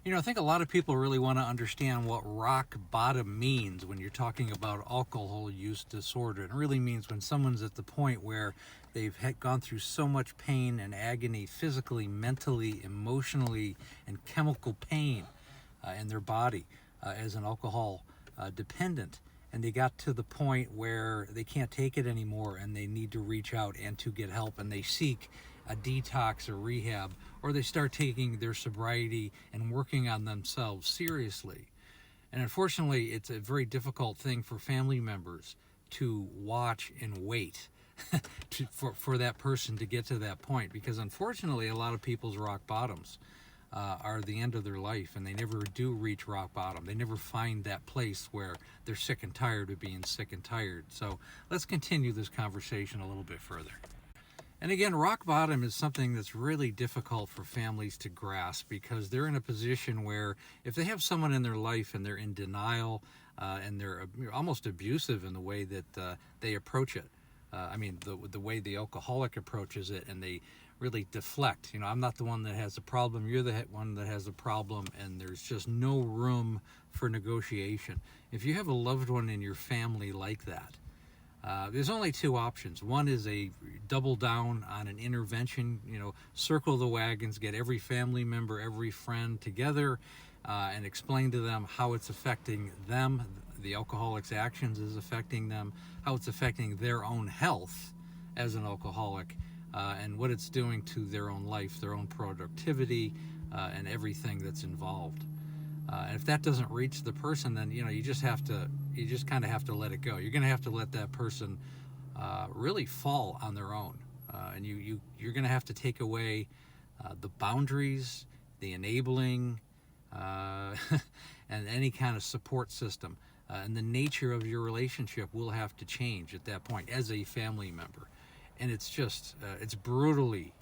I think a lot of people really want to understand what rock bottom means when you're talking about alcohol use disorder. It really means when someone's at the point where they've gone through so much pain and agony, physically, mentally, emotionally, and chemical pain in their body as an alcohol dependent. And they got to the point where they can't take it anymore and they need to reach out and to get help, and they seek a detox or rehab, or they start taking their sobriety and working on themselves seriously. And unfortunately, it's a very difficult thing for family members to watch and wait for that person to get to that point, because unfortunately, a lot of people's rock bottoms are the end of their life, and they never do reach rock bottom. They never find that place where they're sick and tired of being sick and tired. So let's continue this conversation a little bit further. And again, rock bottom is something that's really difficult for families to grasp, because they're in a position where if they have someone in their life and they're in denial and they're almost abusive in the way that they approach it, the way the alcoholic approaches it, and they really deflect. I'm not the one that has the problem, you're the one that has the problem, and there's just no room for negotiation. If you have a loved one in your family like that, there's only two options. One is a double down on an intervention, circle the wagons, get every family member, every friend together, and explain to them how it's affecting them, the alcoholic's actions is affecting them, how it's affecting their own health as an alcoholic, and what it's doing to their own life, their own productivity, and everything that's involved. And if that doesn't reach the person, then you just kind of have to let it go. You're going to have to let that person really fall on their own, and you're going to have to take away the boundaries, the enabling, and any kind of support system. And the nature of your relationship will have to change at that point as a family member. And it's just it's brutally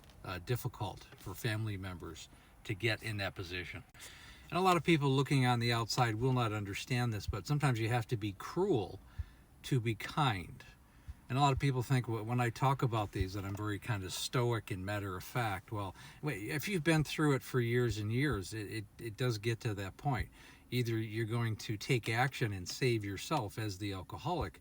difficult for family members to get in that position. And a lot of people looking on the outside will not understand this, but sometimes you have to be cruel to be kind. And a lot of people think when I talk about these that I'm very kind of stoic and matter of fact. Well, if you've been through it for years and years, it does get to that point. Either you're going to take action and save yourself as the alcoholic,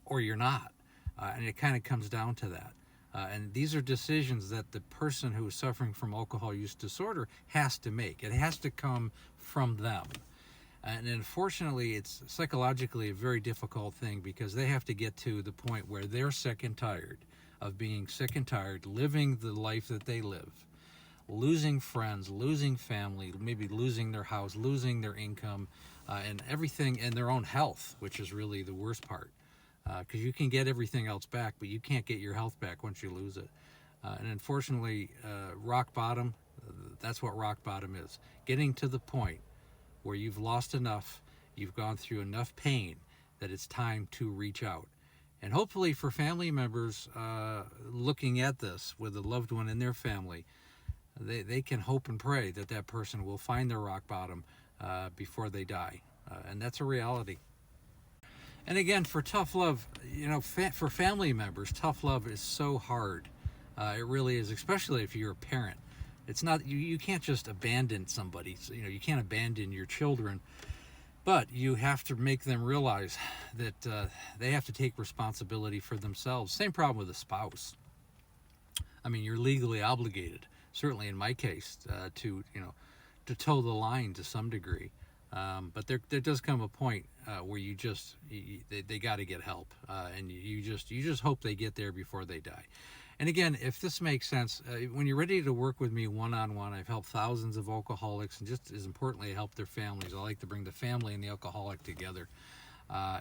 or you're not. And it kind of comes down to that. And these are decisions that the person who is suffering from alcohol use disorder has to make. It has to come from them. And unfortunately, it's psychologically a very difficult thing, because they have to get to the point where they're sick and tired of being sick and tired, living the life that they live, losing friends, losing family, maybe losing their house, losing their income, and everything, and their own health, which is really the worst part. Because you can get everything else back, but you can't get your health back once you lose it. And unfortunately, rock bottom, that's what rock bottom is. Getting to the point where you've lost enough, you've gone through enough pain that it's time to reach out. And hopefully for family members looking at this with a loved one in their family, they can hope and pray that that person will find their rock bottom before they die. And that's a reality. And again, for tough love, for family members, tough love is so hard. It really is, especially if you're a parent. It's not, you can't just abandon somebody. So, you can't abandon your children, but you have to make them realize that they have to take responsibility for themselves. Same problem with a spouse. You're legally obligated, certainly in my case, to toe the line to some degree. But there does come a point where they got to get help, and you just hope they get there before they die. And again, if this makes sense, when you're ready to work with me one-on-one, I've helped thousands of alcoholics, and just as importantly, I help their families. I like to bring the family and the alcoholic together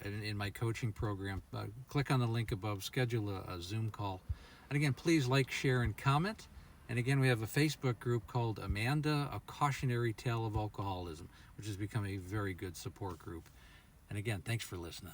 in my coaching program. Click on the link above, schedule a Zoom call. And again, please like, share, and comment. And again, we have a Facebook group called Amanda, A Cautionary Tale of Alcoholism, which has become a very good support group. And again, thanks for listening.